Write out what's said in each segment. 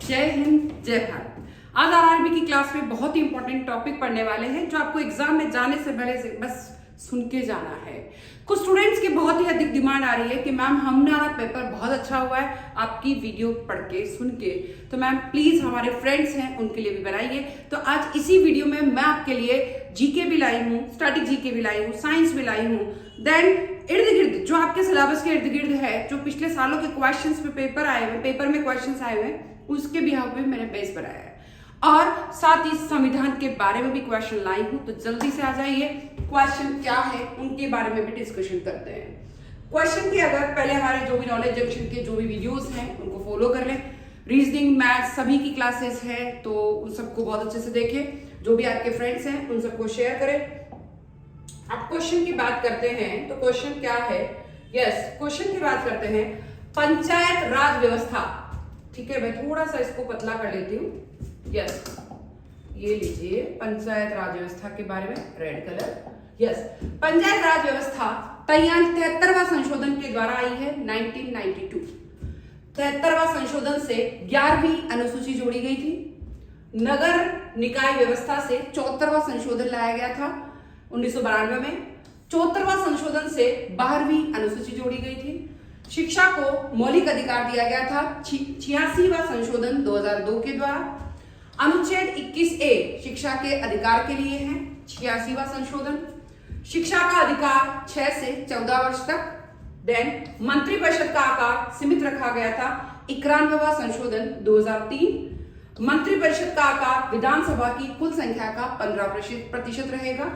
जय हिंद, जय भारत। आज आरआरबी की क्लास में बहुत ही इंपॉर्टेंट टॉपिक पढ़ने वाले हैं जो आपको एग्जाम में जाने से पहले से बस सुन के जाना है। कुछ स्टूडेंट्स की बहुत ही अधिक डिमांड आ रही है कि मैम हमारा पेपर बहुत अच्छा हुआ है आपकी वीडियो पढ़ के सुन के, तो मैम प्लीज हमारे फ्रेंड्स हैं उनके लिए भी बनाइए। तो आज इसी वीडियो में मैं आपके लिए जीके भी लाई हूँ, स्टैटिक जीके भी लाई हूँ, साइंस भी लाई हूँ, देन इर्द गिर्द जो आपके सिलेबस के इर्द गिर्द है, जो पिछले सालों के क्वेश्चंस पे पेपर में क्वेश्चंस आए हुए हैं, उसके बिहाफ पे मैंने बेस बनाया है। और साथ ही संविधान के बारे में भी क्वेश्चन लाई हूं, तो जल्दी से आ जाइए। क्वेश्चन क्या है उनके बारे में भी डिस्कशन करते हैं। क्वेश्चन की अगर पहले हमारे जो भी नॉलेज जंक्शन के जो भी वीडियोस हैं उनको फॉलो कर लें। रीजनिंग, मैथ सभी की क्लासेस है, तो उन सबको बहुत अच्छे से देखें। जो भी आपके फ्रेंड्स हैं उन सबको शेयर करें। अब क्वेश्चन की बात करते हैं, तो क्वेश्चन क्या है? क्वेश्चन की बात करते हैं पंचायत राज व्यवस्था। ठीक है, मैं थोड़ा सा इसको पतला कर लेती हूँ। ये लीजिए पंचायत राज व्यवस्था के बारे में रेड कलर। पंचायत राज व्यवस्था 73वां संशोधन के द्वारा आई है 1992। 73वां संशोधन से 11वीं अनुसूची जोड़ी गई थी। नगर निकाय व्यवस्था से 74वां संशोधन लाया गया था 1992 में। 74वां संशोधन से 12वीं अनुसूची जोड़ी गई थी। शिक्षा को मौलिक अधिकार दिया गया था 86वां संशोधन 2002 के द्वारा। अनुच्छेद 21A शिक्षा के अधिकार के लिए है 86वां संशोधन। शिक्षा का अधिकार 6 से 14 वर्ष तक। देन मंत्रिपरिषद का आकार सीमित रखा गया था 91वां संशोधन 2003। मंत्रिपरिषद का आकार विधानसभा की कुल संख्या का 15% रहेगा।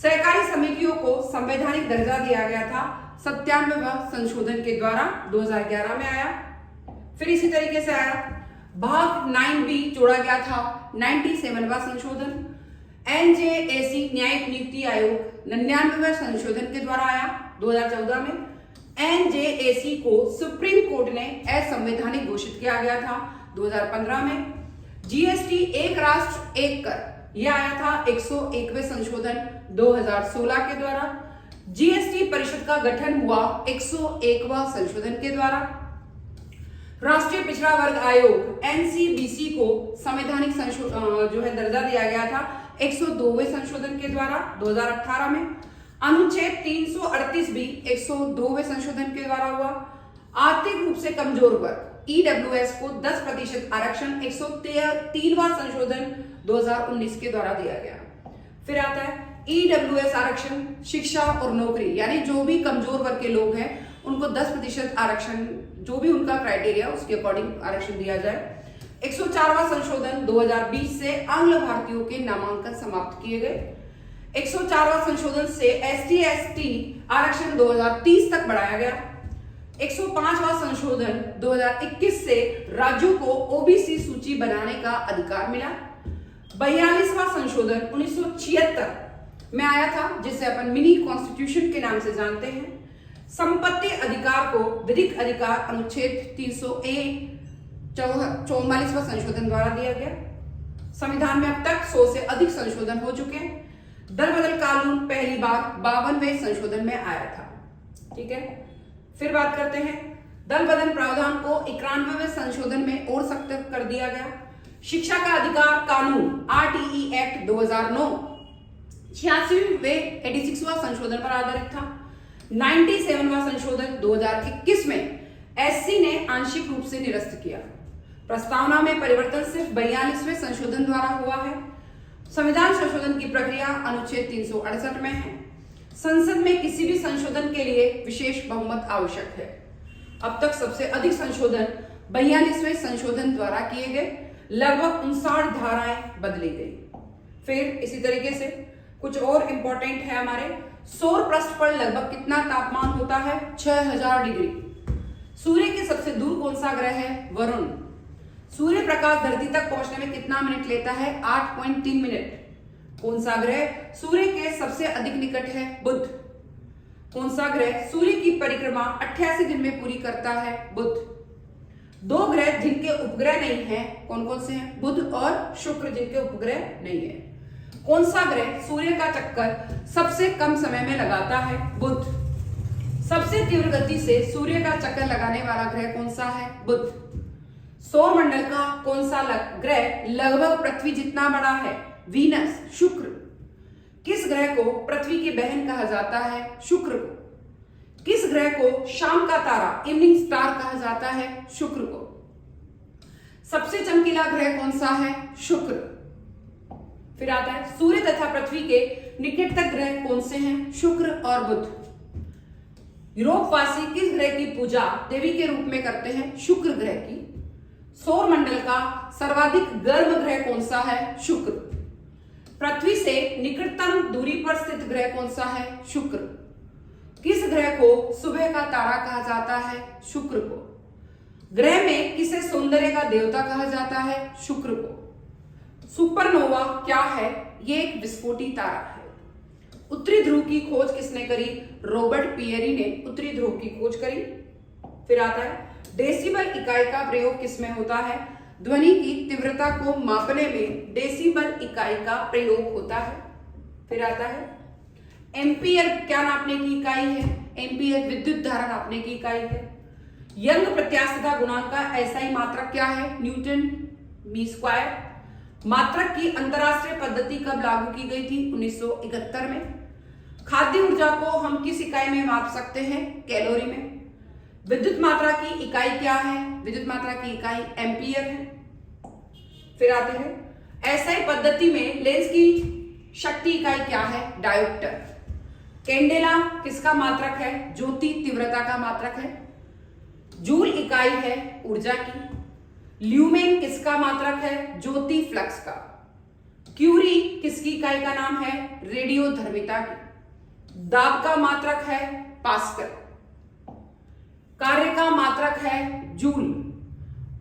सहकारी समितियों को संवैधानिक दर्जा दिया गया था 97वां संशोधन के द्वारा 2011 में आया। फिर इसी तरीके से आया भाग 9B जोड़ा गया था 97वां संशोधन। NJAC न्यायिक नियुक्ति आयोग 99वें संशोधन के द्वारा आया 2014 में। NJAC को सुप्रीम कोर्ट ने असंवैधानिक घोषित किया गया था 2015 में। GST एक राष्ट्र एक कर यह आया था 101वें संशोधन 2016 के द्वारा। GST परिषद का गठन हुआ 101वां संशोधन के द्वारा। राष्ट्रीय पिछड़ा वर्ग आयोग NCBC को संवैधानिक जो है दर्जा दिया गया था 102वें संशोधन के द्वारा 2018 में। अनुच्छेद 338 भी 102वें संशोधन के द्वारा हुआ। आर्थिक रूप से कमजोर वर्ग EWS को 10% आरक्षण 103वां संशोधन 2019 के द्वारा दिया गया। फिर आता है EWS आरक्षण शिक्षा और नौकरी, यानी जो भी कमजोर वर्ग के लोग हैं उनको 10% आरक्षण, जो भी उनका क्राइटेरिया उसके अकॉर्डिंग आरक्षण दिया जाए। 104वां संशोधन 2020 से आंग्ल भारतीयों के नामांकन समाप्त किए गए। 104वां संशोधन से ST/ST आरक्षण 2030 तक बढ़ाया गया। 105वां संशोधन 2021 से राज्यों को OBC सूची बनाने का अधिकार मिला। 42वां संशोधन 1976 में आया था, जिसे अपन मिनी कॉन्स्टिट्यूशन के नाम से जानते हैं। संपत्ति अधिकार को विधिक अधिकार अनुच्छेद 300A 44वां संशोधन द्वारा दिया गया। संविधान में अब तक 100 से अधिक संशोधन हो चुके हैं। दल बदल कानून पहली बार 52वें संशोधन में आया था। ठीक है, फिर बात करते हैं दल बदल प्रावधान को 91वें संशोधन में और सख्त कर दिया गया। शिक्षा का अधिकार कानून RTE एक्ट 2009 86वां संशोधन पर आधारित था। 97वां संशोधन 2021 में SC ने आंशिक रूप से निरस्त किया। प्रस्तावना में परिवर्तन सिर्फ 42वें संशोधन द्वारा हुआ है। संविधान संशोधन की प्रक्रिया अनुच्छेद 368 में है। संसद में किसी भी संशोधन के लिए विशेष बहुमत आवश्यक है। अब तक सबसे अधिक संशोधन 42वें संशोधन द्वारा किए गए। लगभग 59 धाराएं बदली गई। फिर इसी तरीके से कुछ और इंपॉर्टेंट है हमारे। सौर पृष्ठ पर लगभग कितना तापमान होता है? 6000 डिग्री। सूर्य के सबसे दूर कौन सा ग्रह है? वरुण। सूर्य प्रकाश धरती तक पहुंचने में कितना मिनट लेता है? 8.3 मिनट। कौन सा ग्रह सूर्य के सबसे अधिक निकट है? बुध। कौन सा ग्रह सूर्य की परिक्रमा 88 दिन में पूरी करता है? बुध। दो ग्रह जिनके उपग्रह नहीं है, कौन कौन से हैं? बुध और शुक्र, जिनके उपग्रह नहीं है। कौन सा ग्रह सूर्य का चक्कर सबसे कम समय में लगाता है? बुध। सबसे तीव्र गति से सूर्य का चक्कर लगाने वाला ग्रह कौन सा है? बुध। सौरमंडल का कौन सा ग्रह लगभग पृथ्वी जितना बड़ा है? वीनस, शुक्र। किस ग्रह को पृथ्वी की बहन कहा जाता है? शुक्र को। किस ग्रह को शाम का तारा, इवनिंग स्टार कहा जाता है? शुक्र को। सबसे चमकीला ग्रह कौन सा है? शुक्र। फिर आता है सूर्य तथा पृथ्वी के निकटतम ग्रह कौन से हैं? शुक्र और बुध। यूरोपवासी किस ग्रह की पूजा देवी के रूप में करते हैं? शुक्र ग्रह की। सौरमंडल का सर्वाधिक गर्म ग्रह कौन सा है? शुक्र। पृथ्वी से निकटतम दूरी पर स्थित ग्रह कौन सा है? शुक्र। किस ग्रह को सुबह का तारा कहा जाता है? शुक्र को। ग्रह में किसे सौंदर्य का देवता कहा जाता है? शुक्र को। सुपरनोवा क्या है? ये एक विस्फोटी तारा है। उत्तरी ध्रुव की खोज किसने करी? रॉबर्ट पियरी ने उत्तरी ध्रुव की खोज करी। फिर आता है डेसिबल इकाई का प्रयोग किसमें होता है? ध्वनि की तीव्रता को मापने में डेसिबल इकाई का प्रयोग होता है। फिर आता है एम्पियर क्या नापने की इकाई है? एम्पियर विद्युत धारा नापने की इकाई है। यंग प्रत्यास्थता गुणांक का एसआई मात्रक क्या है? न्यूटन मी स्क्वायर। मात्रक की अंतरराष्ट्रीय पद्धति कब लागू की गई थी? 1971 में। खाद्य ऊर्जा को हम किस इकाई में माप सकते हैं? कैलोरी में। विद्युत मात्रा की इकाई क्या है? विद्युत मात्रा की इकाई एम्पियर है। फिर आते हैं एसआई पद्धति में लेंस की शक्ति इकाई क्या है? डायोप्टर। कैंडेला किसका मात्रक है? ज्योति तीव्रता का मात्रक है। जूल इकाई है ऊर्जा की। ल्यूमेन किसका मात्रक है? ज्योति फ्लक्स का। क्यूरी किसकी इकाई का नाम है? रेडियोधर्मिता की। दाब का मात्रक है पास्कल। कार्य का मात्रक है जूल।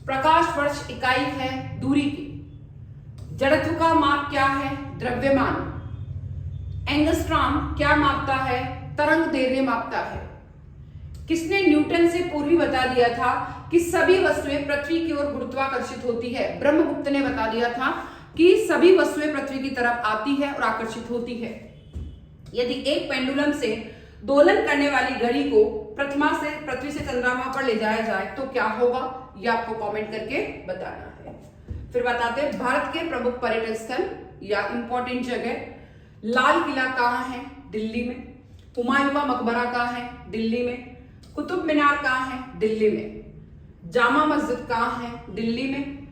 प्रकाश वर्ष इकाई है दूरी की। जड़त्व का माप क्या है? द्रव्यमान। एंगस्ट्रॉम क्या मापता है? तरंग दैर्ध्य मापता है। किसने न्यूटन से पूर्व ही बता दिया था कि सभी वस्तुएं पृथ्वी की ओर गुरुत्वाकर्षित होती है? ब्रह्मगुप्त ने बता दिया था कि सभी वस्तुएं पृथ्वी की तरफ आती है और आकर्षित होती है। यदि एक पेंडुलम से दोलन करने वाली घड़ी को पृथ्वी से चंद्रमा पर ले जाया जाए तो क्या होगा? ये आपको कमेंट करके बताना है। फिर बताते हैं भारत के प्रमुख पर्यटन स्थल या इंपॉर्टेंट जगह। लाल किला कहाँ है? दिल्ली में। हुमायूं का मकबरा कहाँ है? दिल्ली में। कुतुब मीनार कहाँ है? दिल्ली में। जामा मस्जिद कहाँ है? दिल्ली में।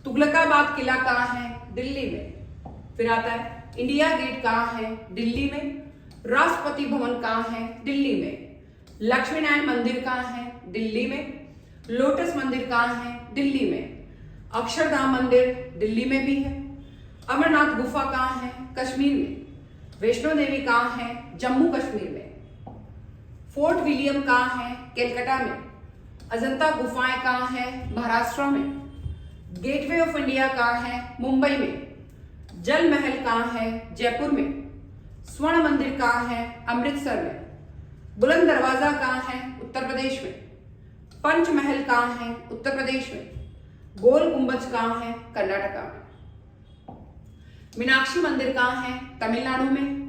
तुगलकाबाद किला कहाँ है? दिल्ली में। फिर आता है इंडिया गेट कहाँ है? दिल्ली में। राष्ट्रपति भवन कहाँ है? दिल्ली में। लक्ष्मी नारायण मंदिर कहाँ है? दिल्ली में। लोटस मंदिर कहाँ है? दिल्ली में। अक्षरधाम मंदिर दिल्ली में भी है। अमरनाथ गुफा कहाँ है? कश्मीर में। वैष्णो देवी कहाँ है? जम्मू कश्मीर में। फोर्ट विलियम कहाँ है? कलकत्ता में। अजंता गुफाएं कहाँ है? महाराष्ट्र में। गेटवे ऑफ इंडिया कहाँ है? मुंबई में। जल महल कहाँ है? जयपुर में। स्वर्ण मंदिर कहाँ है? अमृतसर में। बुलंद दरवाजा कहाँ है? उत्तर प्रदेश में। पंचमहल कहाँ है? उत्तर प्रदेश में। गोल गुंबज कहाँ है? कर्नाटका में। मीनाक्षी मंदिर कहाँ है? तमिलनाडु में।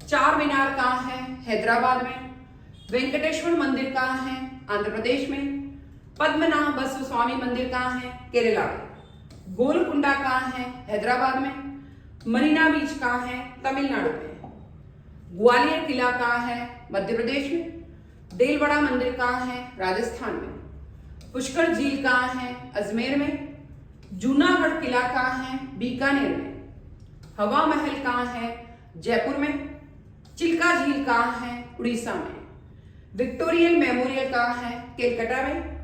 चार मीनार कहाँ है? हैदराबाद में। वेंकटेश्वर मंदिर कहाँ है? आंध्र प्रदेश में। पद्मनाभ स्वामी मंदिर कहाँ है? केरला में। गोलकुंडा कहाँ है? हैदराबाद में। मरीना बीच कहाँ है? तमिलनाडु में। ग्वालियर किला कहाँ है? मध्य प्रदेश में। देलवाड़ा मंदिर कहाँ है? राजस्थान में। पुष्कर झील कहाँ है? अजमेर में। जूनागढ़ किला कहाँ है? बीकानेर में। हवा महल कहाँ है? जयपुर में। चिल्का झील कहाँ है? उड़ीसा में। विक्टोरियल मेमोरियल कहाँ है? कलकत्ता में।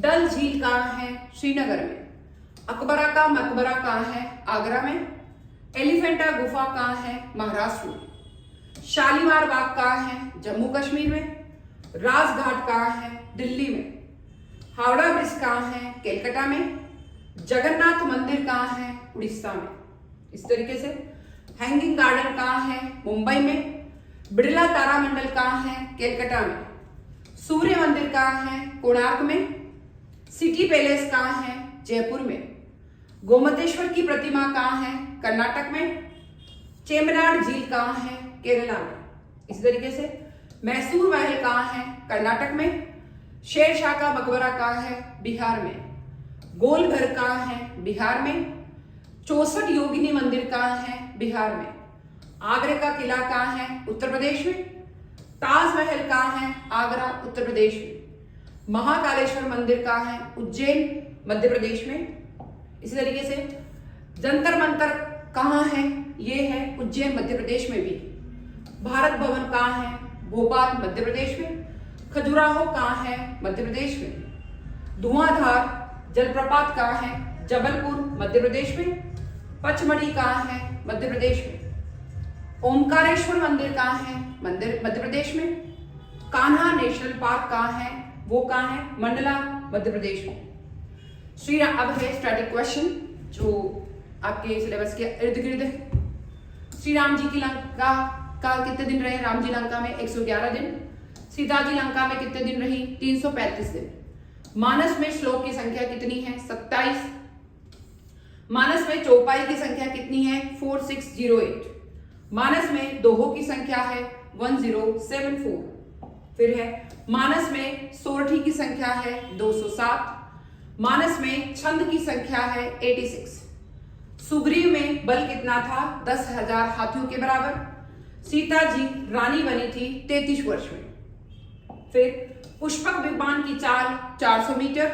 डल झील कहाँ है? श्रीनगर में। अकबरा का मकबरा कहाँ है? आगरा में। एलिफेंटा गुफा कहाँ है? महाराष्ट्र में। शालीमार बाग कहाँ है? जम्मू कश्मीर में। राजघाट कहाँ है? दिल्ली में। हावड़ा ब्रिज कहाँ है? कलकत्ता में। जगन्नाथ मंदिर कहाँ है? उड़ीसा में। इस तरीके से हैंगिंग गार्डन कहाँ है? मुंबई में। बिड़ला तारामंडल कहाँ है? कलकत्ता में। सूर्य मंदिर कहाँ है? कोणार्क में। सिटी पैलेस कहाँ है? जयपुर में। गोमतेश्वर की प्रतिमा कहाँ है? कर्नाटक में। चेम्बनाड झील कहाँ है? केरला में। इस तरीके से मैसूर महल कहाँ है? कर्नाटक में। शेरशाह का मकबरा कहाँ है? बिहार में। गोलघर कहाँ है? बिहार में। 64 योगिनी मंदिर कहाँ है? बिहार में। आगरा का किला कहाँ है? उत्तर प्रदेश में। ताजमहल कहाँ है? आगरा, उत्तर प्रदेश में। महाकालेश्वर मंदिर कहाँ है? उज्जैन, मध्य प्रदेश में। इसी तरीके से जंतर मंतर कहाँ है? ये है उज्जैन, मध्य प्रदेश में भी। भारत भवन कहाँ है? भोपाल, मध्य प्रदेश में। खजुराहो कहाँ है? मध्य प्रदेश में। धुआंधार जलप्रपात कहाँ है? जबलपुर, मध्य प्रदेश में। पचमढ़ी कहाँ है? मध्य प्रदेश में। ओमकारेश्वर मंदिर कहाँ है? मध्य प्रदेश में। कान्हा नेशनल पार्क कहाँ है? वो कहाँ है? मंडला, मध्य प्रदेश में। श्री अब है स्टैटिक क्वेश्चन जो आपके सिलेबस के इर्द गिर्द है। श्री राम जी की लंका का कितने दिन रहे? राम जी लंका में 111 दिन। सीता जी लंका में कितने दिन रही? 335 दिन। मानस में श्लोक की संख्या कितनी है? 27। मानस में चौपाई की संख्या कितनी है? 4608। मानस में दोहों की संख्या है 1074। फिर है मानस में सोरठी की संख्या है 207। मानस में छंद की संख्या है 86। सुग्रीव में बल कितना था? 10,000 हाथियों के बराबर। सीता जी रानी बनी थी 33 वर्ष में। फिर पुष्पक विमान की चाल 400 मीटर।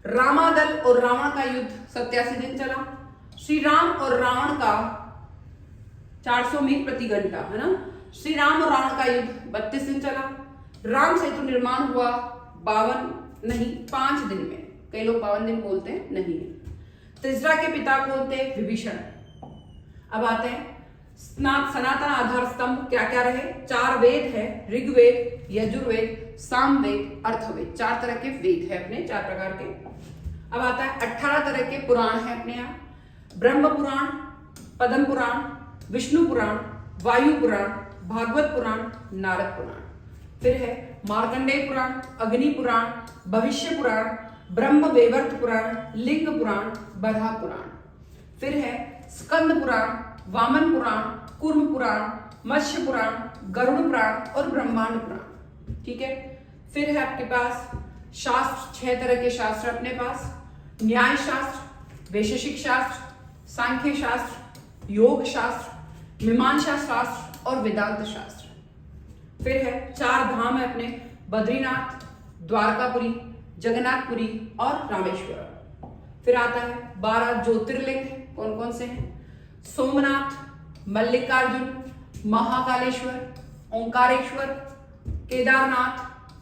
रामादल और रावण का युद्ध 87 दिन चला। श्री राम और रावण का 400 मील प्रति घंटा, है ना। श्री राम और रावण का युद्ध 32 दिन चला। राम सेतु निर्माण हुआ 5 दिन में। कई लोग 52 दिन बोलते हैं, नहीं है। त्रिजरा के पिता कौन थे? विभीषण। अब आते हैं सनातन आधार स्तंभ क्या क्या रहे? 4 वेद है, ऋग्वेद, यजुर्वेद, सामवेद, अर्थवेद। 4 तरह के वेद है अपने, 4 प्रकार के। अब आता है 18 तरह के पुराण है अपने यहाँ। ब्रह्म पुराण, पद्म पुराण, विष्णु पुराण, वायु पुराण, भागवत पुराण, नारद पुराण। फिर है मार्कंडेय पुराण, अग्नि पुराण, भविष्य पुराण, ब्रह्म वैवर्त पुराण, लिंग पुराण, बराह पुराण। फिर है स्कंद पुराण, वामन पुराण, कूर्म पुराण, मत्स्य पुराण, गरुड़ पुराण और ब्रह्मांड पुराण। ठीक है। फिर है आपके पास शास्त्र, 6 तरह के शास्त्र अपने पास। न्याय शास्त्र, वैशेषिक शास्त्र, सांख्य शास्त्र, योग शास्त्र, मीमांसा शास्त्र और वेदांत शास्त्र। फिर है 4 धाम है अपने, बद्रीनाथ, द्वारकापुरी, जगन्नाथपुरी और रामेश्वरम। फिर आता है 12 ज्योतिर्लिंग, कौन कौन से हैं? सोमनाथ, मल्लिकार्जुन, महाकालेश्वर, ओंकारेश्वर, केदारनाथ,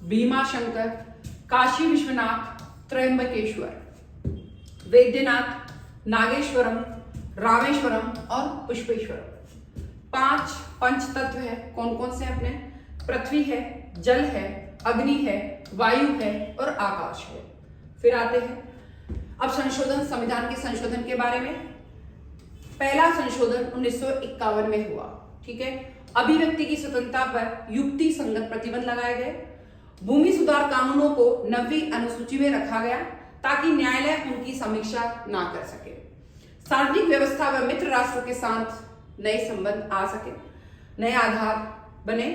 भीमाशंकर, काशी विश्वनाथ, त्रयंबकेश्वर, वैद्यनाथ, नागेश्वरम, रामेश्वरम और पुष्पेश्वरम। 5 पंच तत्व है, कौन कौन से अपने? पृथ्वी है, जल है, अग्नि है, वायु है और आकाश है। फिर आते हैं अब संशोधन, संविधान के संशोधन के बारे में। पहला संशोधन 1951 में हुआ। ठीक है। अभिव्यक्ति की स्वतंत्रता पर युक्ति संगत प्रतिबंध लगाए गए। भूमि सुधार कानूनों को 9वीं अनुसूची में रखा गया ताकि न्यायालय उनकी समीक्षा ना कर सके। सार्वजनिक व्यवस्था व मित्र राष्ट्रों के साथ नए संबंध आ सके, नए आधार बने।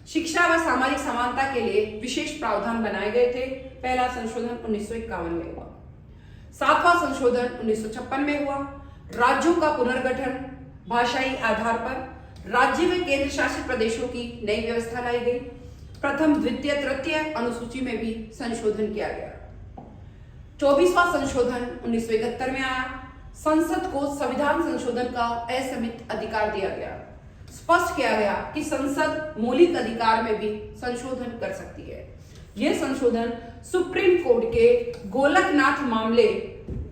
शिक्षा व सामाजिक समानता के लिए विशेष प्रावधान बनाए गए थे। पहला संशोधन 1951 में हुआ। 7वां संशोधन 1956 में हुआ। राज्यों का पुनर्गठन भाषाई आधार पर राज्य में केंद्र शासित प्रदेशों की नई व्यवस्था लाई गई। प्रथम, द्वितीय, तृतीय अनुसूची में भी संशोधन किया गया। 24वां संशोधन 1971 में आया। संसद को संविधान संशोधन का असीमित अधिकार दिया गया। स्पष्ट किया गया कि संसद मौलिक अधिकार में भी संशोधन कर सकती है। यह संशोधन सुप्रीम कोर्ट के गोलकनाथ मामले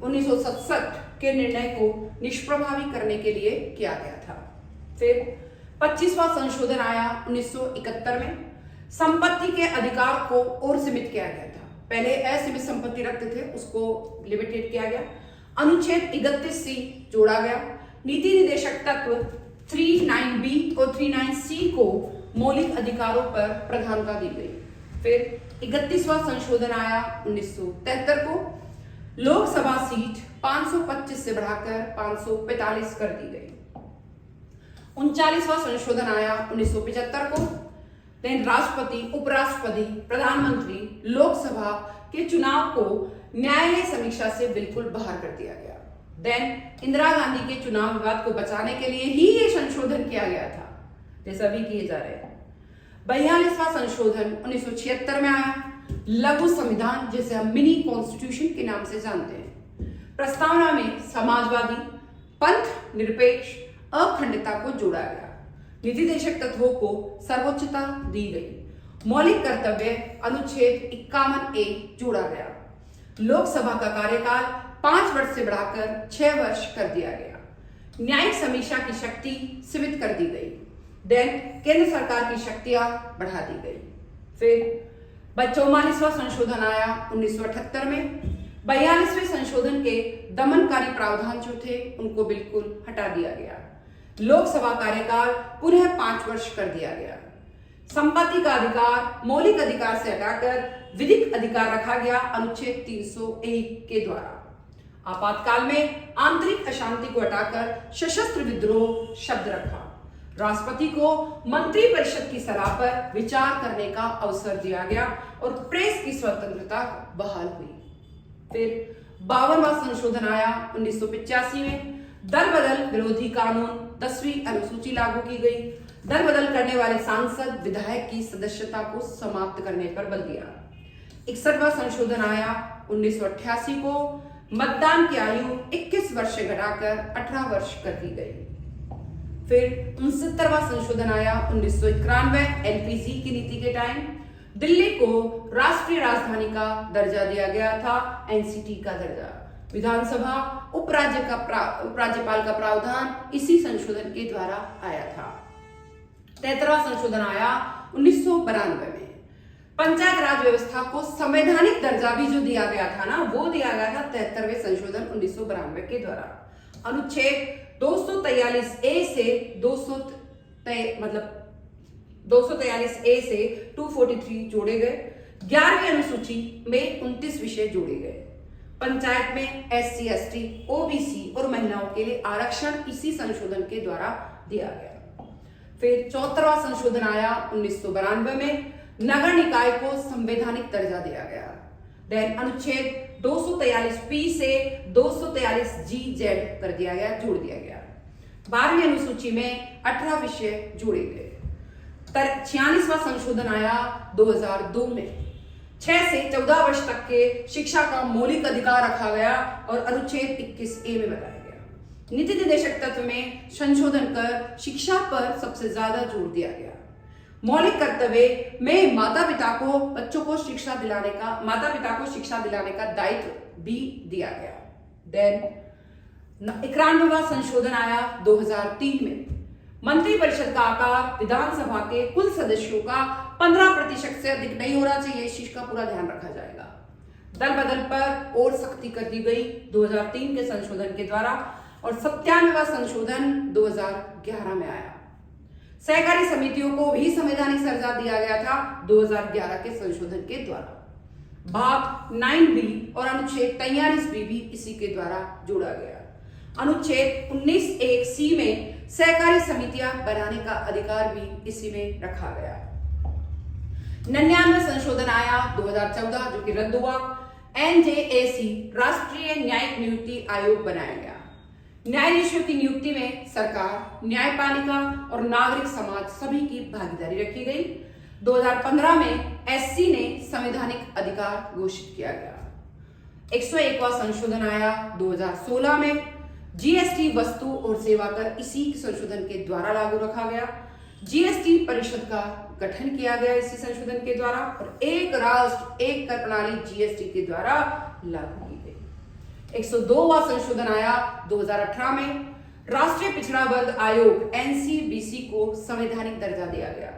1967 के निर्णय को निष्प्रभावी करने के लिए किया गया था। फिर 25वां संशोधन आया 1971 में। संपत्ति के अधिकार को और सीमित किया गया था। पहले असीमित संपत्ति रखते थे, उसको लिमिटेड किया गया। अनुच्छेद 31C जोड़ा गया। नीति निर्देशक तत्व 39B और 39C को मौलिक अधिकारों पर प्रधानता दी गई। फिर 31वां संशोधन आया 1973 को। लोकसभा सीट 525 से बढ़ाकर 545 कर दी गई। 39वां संशोधन आया 1975 को। राष्ट्रपति, उपराष्ट्रपति, प्रधानमंत्री, लोकसभा के चुनाव को न्यायालय समीक्षा से बिल्कुल बाहर कर दिया गया। देन इंदिरा गांधी के चुनाव विवाद को बचाने के लिए ही ये संशोधन किया गया था, जैसा भी किए जा रहे हैं। 42वां संशोधन 1976 में आया, लघु संविधान जिसे हम मिनी कॉन्स्टिट्यूशन के नाम से जानते हैं। प्रस्तावना में समाजवादी, पंथ निरपेक्ष, अखंडता को जोड़ा गया। नीतिदेशक तत्वों को सर्वोच्चता दी गई। मौलिक कर्तव्य अनुच्छेद 51A जोड़ा गया। लोकसभा का कार्यकाल 5 वर्ष से बढ़ाकर 6 वर्ष कर दिया गया। न्यायिक समीक्षा की शक्ति सीमित कर दी गई। देन केंद्र सरकार की शक्तियां बढ़ा दी गई। फिर 44वां संशोधन आया 1978 में। 42वें संशोधन के दमनकारी प्रावधान जो थे उनको बिल्कुल हटा दिया गया। लोकसभा कार्यकाल पुनः 5 वर्ष कर दिया गया। संपत्ति का अधिकार मौलिक अधिकार से हटाकर विधिक अधिकार रखा गया अनुच्छेद 301 के द्वारा। आपातकाल में आंतरिक अशांति को हटाकर सशस्त्र विद्रोह शब्द रखा। राष्ट्रपति को मंत्रिपरिषद की सलाह पर विचार करने का अवसर दिया गया और प्रेस की स्वतंत्रता बहाल हुई। फिर 52वां संशोधन आया 1985 में। दल बदल विरोधी कानून 10वीं अनुसूची लागू की गई। दल बदल करने वाले सांसद विधायक की सदस्यता को समाप्त करने पर बल दिया। 61वां संशोधन आया 1988 को। मतदान की आयु 21 वर्ष से घटाकर 18 वर्ष कर दी गई। फिर 69वां संशोधन आया 1991 एलपीजी की नीति के टाइम। दिल्ली को राष्ट्रीय राजधानी का दर्जा दिया गया था, एनसीटी का दर्जा। विधानसभा उपराज्यपाल का प्रावधान इसी संशोधन के द्वारा आया था। 73वां संशोधन आया 1992 में। पंचायत राज व्यवस्था को संवैधानिक दर्जा भी जो दिया गया था ना, वो दिया गया था 73वें संशोधन 1992 के द्वारा। अनुच्छेद 243A से 243A से 243 जोड़े गए। 11वीं अनुसूची में 29 विषय जोड़े गए। पंचायत में SC, ST, OBC और महिलाओं के लिए आरक्षण इसी संशोधन के द्वारा दिया गया। फिर 74वां संशोधन आया 1992 में। नगर निकाय को संवैधानिक दर्जा दिया गया। देन अनुच्छेद 243P से 243GZ कर दिया गया, जोड़ दिया गया। 12वीं अनुसूची में 18 विषय जोड़े गए। 46वां संशोधन आया 2002 में। 6 से 14 वर्ष तक के शिक्षा का मौलिक अधिकार रखा गया और अनुच्छेद 21A में बताया गया। नीति निर्देशक तत्व में संशोधन कर शिक्षा पर सबसे ज्यादा जोर दिया गया। मौलिक कर्तव्य में माता पिता को शिक्षा दिलाने का दायित्व भी दिया गया। देन 91वां संशोधन आया 2003 में। मंत्रिपरिषद का आकार विधानसभा के कुल सदस्यों का 15% से अधिक नहीं होना चाहिए, इस चीज का पूरा ध्यान रखा जाएगा। दल बदल पर और सख्ती कर दी गई 2003 के संशोधन के द्वारा और 97वां संशोधन 2011 में आया। सहकारी समितियों को भी संवैधानिक दर्जा दिया गया था 2011 के संशोधन के द्वारा। भाग 9B और अनुच्छेद 43B भी इसी के द्वारा जोड़ा गया। अनुच्छेद 19(1)C में सहकारी समितियां बनाने का अधिकार भी इसी में रखा गया। 99वां संशोधन आया 2014 जो कि रद्द हुआ। NJAC राष्ट्रीय न्यायिक नियुक्ति आयोग बनाया गया। न्यायाधीशों की नियुक्ति में सरकार, न्यायपालिका और नागरिक समाज सभी की भागीदारी रखी गई। 2015 में SC ने संवैधानिक अधिकार घोषित किया गया। 101वां संशोधन आया 2016 में। GST वस्तु और सेवा कर इसी संशोधन के द्वारा लागू रखा गया। GST परिषद का गठन किया गया इसी संशोधन के द्वारा और एक राष्ट्र एक कर प्रणाली GST के द्वारा लागू की गई। 102वां संशोधन आया 2018 में। राष्ट्रीय पिछड़ा वर्ग आयोग NCBC को संवैधानिक दर्जा दिया गया।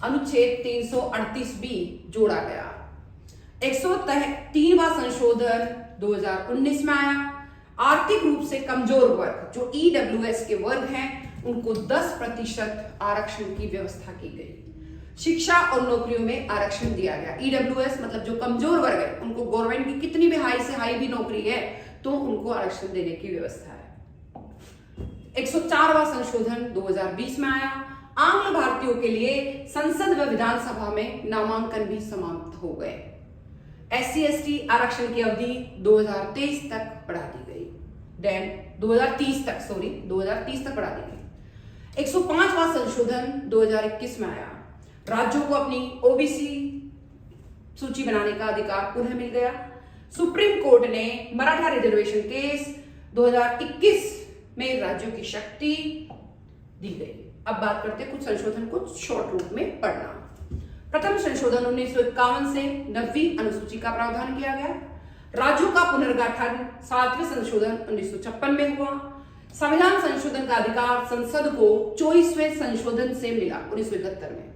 अनुच्छेद 338B जोड़ा गया। 103वां संशोधन 2019 में आया। आर्थिक रूप से कमजोर वर्ग जो EWS के वर्ग हैं उनको 10% आरक्षण की व्यवस्था की गई। शिक्षा और नौकरियों में आरक्षण दिया गया। EWS मतलब जो कमजोर वर्ग है उनको गवर्नमेंट की कितनी भी हाई से हाई भी नौकरी है तो उनको आरक्षण देने की व्यवस्था है। 104वां संशोधन 2020 में आया। आंग्ल भारतीयों के लिए संसद व विधानसभा में नामांकन भी समाप्त हो गए। SC/ST आरक्षण की अवधि 2023 तक बढ़ा दी गई। देन 2030 तक बढ़ा दी गई। 105वां संशोधन 2021 में आया। राज्यों को अपनी OBC सूची बनाने का अधिकार पुनः मिल गया। सुप्रीम कोर्ट ने मराठा रिजर्वेशन केस 2021 में राज्यों की शक्ति दी गई। अब बात करते हैं कुछ संशोधन को शॉर्ट रूप में पढ़ना। प्रथम संशोधन 1951 से 9वीं अनुसूची का प्रावधान किया गया। राज्यों का पुनर्गठन 7वें संशोधन 1956 में हुआ। संविधान संशोधन का अधिकार संसद को 24वें संशोधन से मिला 1971 में।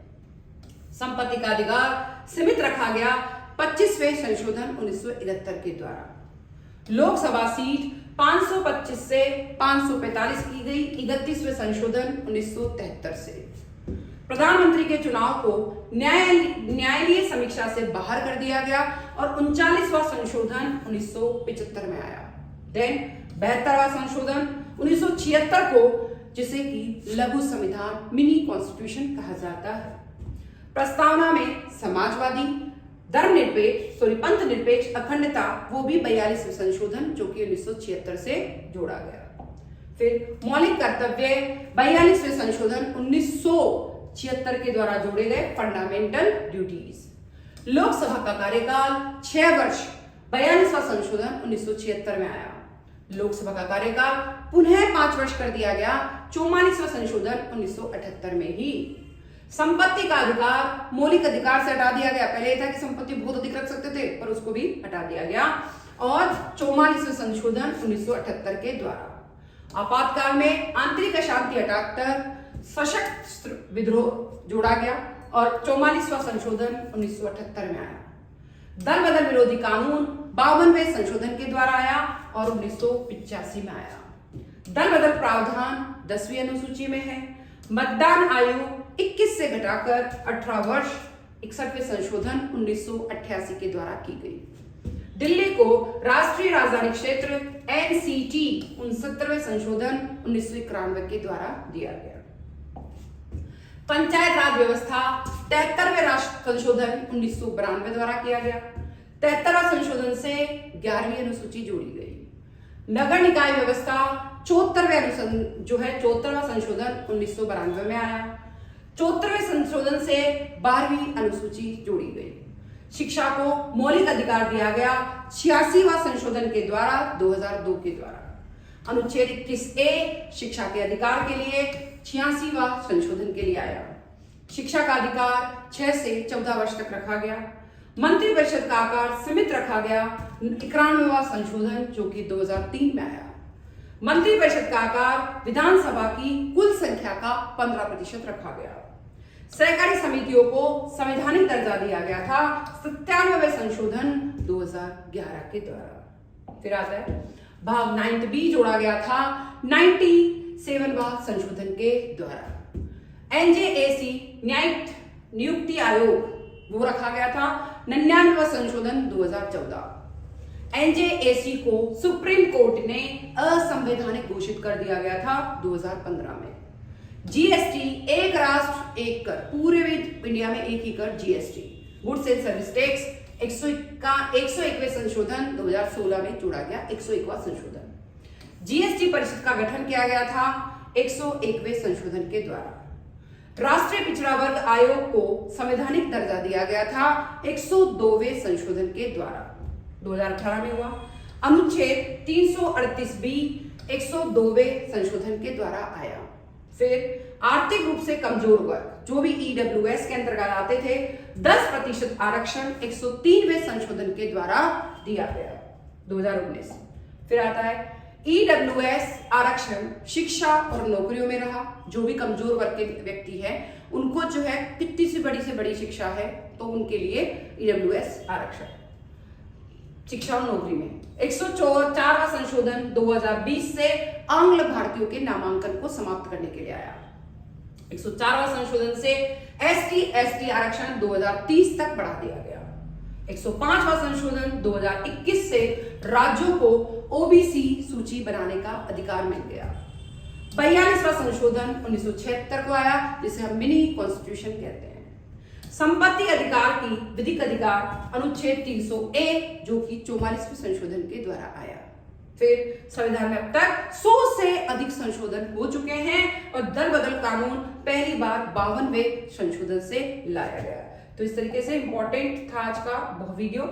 संपत्ति का अधिकार सीमित रखा गया 25वें संशोधन 1971 के द्वारा। लोकसभा सीट 525 से 545 की गई 31वें संशोधन 1973 से। प्रधानमंत्री के चुनाव को न्यायालयीय समीक्षा से बाहर कर दिया गया और 39वां संशोधन 1975 में आया। देन 72वां संशोधन 1976 को, जिसे कि लघु संविधान मिनी कॉन्स्टिट्यूशन कहा जाता है। प्रस्तावना में समाजवादी पंथ निरपेक्ष अखंडता, वो भी 42वें संशोधन जो कि 1976 से जोड़ा गया। फिर मौलिक कर्तव्य 42वें संशोधन 1976 के द्वारा जोड़े गए फंडामेंटल ड्यूटीज। लोकसभा का कार्यकाल 6 वर्ष 42वां संशोधन 1976 में आया। लोकसभा का कार्यकाल पुनः 5 वर्ष कर दिया गया 44वां संशोधन 1978 में ही। संपत्ति का अधिकार मौलिक अधिकार से हटा दिया गया। पहले यह था कि संपत्ति बहुत अधिक रख सकते थे, पर उसको भी हटा दिया गया और 44वें संशोधन 1978 के द्वारा। आपातकाल में आंतरिक अशांति हटाकर सशस्त्र विद्रोह जोड़ा गया और 44वां संशोधन 1978 में आया। दल बदल विरोधी कानून 52वें संशोधन के द्वारा आया और 1985 में आया। दल बदल प्रावधान 10वीं अनुसूची में है। मतदान आयु 21 से घटाकर 18 वर्ष 61वें संशोधन 1988 के द्वारा की गई। दिल्ली को राष्ट्रीय राजधानी क्षेत्र NCT 69वें संशोधन 1991 के द्वारा दिया गया। पंचायत राज व्यवस्था 73वें राष्ट्र संशोधन 1992 द्वारा किया गया। 73वां संशोधन से 11वीं अनुसूची जोड़ी गई। नगर निकाय व्यवस्था 74वां संशोधन 1992 में आया। 74वें संशोधन से 12वीं अनुसूची जोड़ी गई। शिक्षा को मौलिक अधिकार दिया गया 86वां संशोधन के द्वारा 2002 के द्वारा। अनुच्छेद 21A शिक्षा के अधिकार के लिए 86वां संशोधन के लिए आया। शिक्षा का अधिकार 6 से 14 वर्ष तक रखा गया। मंत्रिपरिषद का आकार सीमित रखा गया 91वां संशोधन जो कि 2003 में आया। मंत्रिपरिषद का आकार विधानसभा की कुल संख्या का 15% रखा गया। सहकारी समितियों को संवैधानिक दर्जा दिया गया था 97वें संशोधन 2011 के द्वारा। फिर आता है भाग 9B जोड़ा गया था 97वां संशोधन के द्वारा। NJAC न्यायिक नियुक्ति आयोग वो रखा गया था 99वां संशोधन 2014। NJAC को सुप्रीम कोर्ट ने असंवैधानिक घोषित कर दिया गया था 2015 में। GST एक राष्ट्र एक कर, पूरे इंडिया में एक ही कर GST goods and service tax 101वें संशोधन 2016 में जोड़ा गया 101वां संशोधन। GST परिषद का गठन किया गया था 101वें संशोधन के द्वारा। राष्ट्रीय पिछड़ा वर्ग आयोग को संवैधानिक दर्जा दिया गया था 102वें संशोधन के द्वारा 2018 में हुआ। अनुच्छेद 338B 102वें संशोधन के द्वारा आया। फिर आर्थिक रूप से कमजोर वर्ग जो भी EWS के अंतर्गत आते थे 10% आरक्षण 103वें संशोधन के द्वारा दिया गया 2019। फिर आता है EWS आरक्षण शिक्षा और नौकरियों में रहा। जो भी कमजोर वर्ग के व्यक्ति है उनको जो है कितनी सी बड़ी शिक्षा है तो उनके लिए EWS आरक्षण शिक्षा और नौकरी में। 104वां संशोधन 2020 से आंग्ल भारतीयों के नामांकन को समाप्त करने के लिए आया। 104वां संशोधन से ST/ST आरक्षण 2030 तक बढ़ा दिया गया। 105वां संशोधन 2021 से राज्यों को OBC सूची बनाने का अधिकार मिल गया। 42वां संशोधन 1976 को आया जिसे हम मिनी कॉन्स्टिट्यूशन कहते हैं। संपत्ति अधिकार की विधिक अधिकार अनुच्छेद 300A जो कि 44वें संशोधन के द्वारा आया। फिर संविधान में अब तक 100 से अधिक संशोधन हो चुके हैं और दल बदल कानून पहली बार 52वें संशोधन से लाया गया। तो इस तरीके से इंपॉर्टेंट था आज का वीडियो,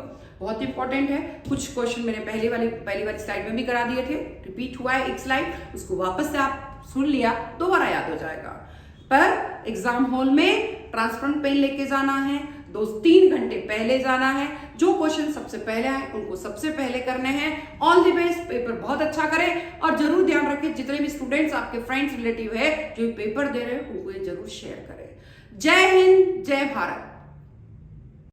बहुत इंपॉर्टेंट है। कुछ क्वेश्चन मैंने पहली वाली स्लाइड में भी करा दिए थे, रिपीट हुआ है एक स्लाइड, उसको वापस से आप सुन लिया, दोबारा याद हो जाएगा। पर एग्जाम हॉल में ट्रांसपेरेंट पेन लेके जाना है, 2-3 घंटे पहले जाना है, जो क्वेश्चन सबसे पहले आए उनको सबसे पहले करने हैं। ऑल द बेस्ट, पेपर बहुत अच्छा करें और जरूर ध्यान रखें जितने भी स्टूडेंट्स आपके फ्रेंड्स रिलेटिव है जो पेपर दे रहे हैं उनको ये जरूर शेयर करें। जय हिंद, जय भारत।